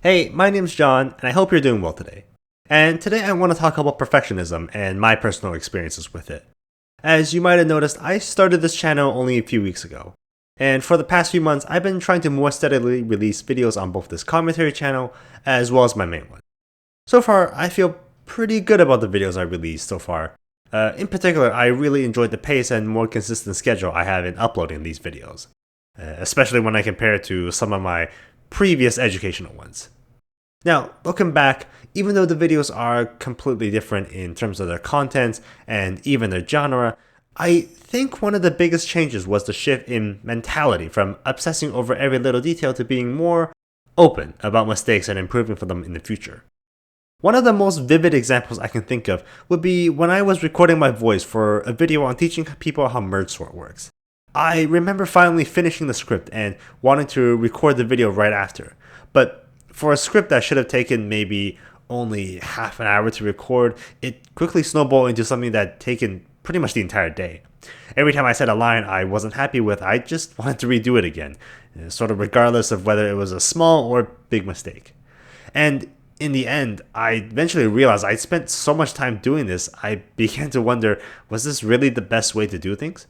Hey, my name's John, and I hope you're doing well today. And today I want to talk about perfectionism and my personal experiences with it. As you might have noticed, I started this channel only a few weeks ago. And for the past few months, I've been trying to more steadily release videos on both this commentary channel as well as my main one. So far, I feel pretty good about the videos I released so far. In particular, I really enjoyed the pace and more consistent schedule I have in uploading these videos, especially when I compare it to some of my previous educational ones. Now, looking back, even though the videos are completely different in terms of their content and even their genre, I think one of the biggest changes was the shift in mentality from obsessing over every little detail to being more open about mistakes and improving for them in the future. One of the most vivid examples I can think of would be when I was recording my voice for a video on teaching people how merge sort works. I remember finally finishing the script and wanting to record the video right after, but for a script that should have taken maybe only half an hour to record, it quickly snowballed into something that had taken pretty much the entire day. Every time I said a line I wasn't happy with, I just wanted to redo it again, sort of regardless of whether it was a small or big mistake. And in the end, I eventually realized I'd spent so much time doing this, I began to wonder, was this really the best way to do things?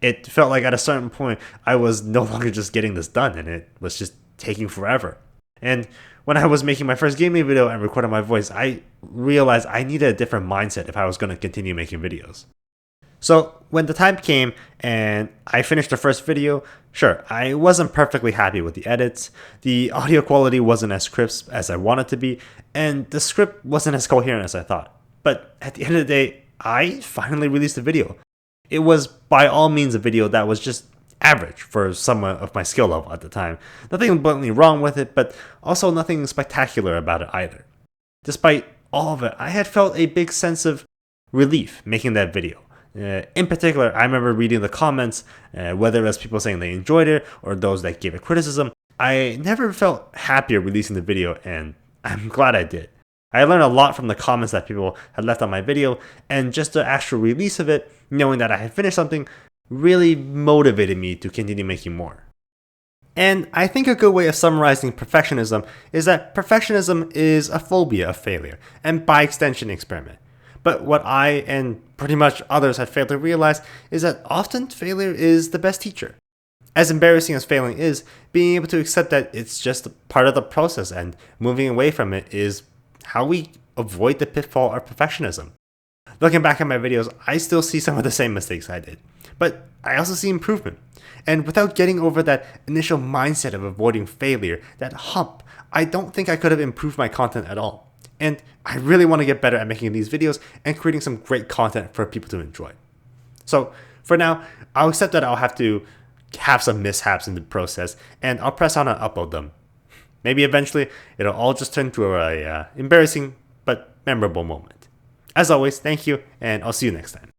It felt like at a certain point, I was no longer just getting this done, and it was just taking forever. And when I was making my first gaming video and recording my voice, I realized I needed a different mindset if I was going to continue making videos. So when the time came and I finished the first video, sure, I wasn't perfectly happy with the edits, the audio quality wasn't as crisp as I wanted to be, and the script wasn't as coherent as I thought. But at the end of the day, I finally released the video. It was by all means a video that was just average for someone of my skill level at the time. Nothing bluntly wrong with it, but also nothing spectacular about it either. Despite all of it, I had felt a big sense of relief making that video. In particular, I remember reading the comments, whether it was people saying they enjoyed it or those that gave it criticism. I never felt happier releasing the video, and I'm glad I did. I learned a lot from the comments that people had left on my video, and just the actual release of it, knowing that I had finished something, really motivated me to continue making more. And I think a good way of summarizing perfectionism is that perfectionism is a phobia of failure, and by extension, experiment. But what I and pretty much others have failed to realize is that often failure is the best teacher. As embarrassing as failing is, being able to accept that it's just part of the process and moving away from it is how we avoid the pitfall of perfectionism. Looking back at my videos, I still see some of the same mistakes I did, but I also see improvement. And without getting over that initial mindset of avoiding failure, that hump, I don't think I could have improved my content at all. And I really want to get better at making these videos and creating some great content for people to enjoy. So for now, I'll accept that I'll have to have some mishaps in the process, and I'll press on and upload them. Maybe eventually it'll all just turn to a embarrassing but memorable moment. As always, thank you, and I'll see you next time.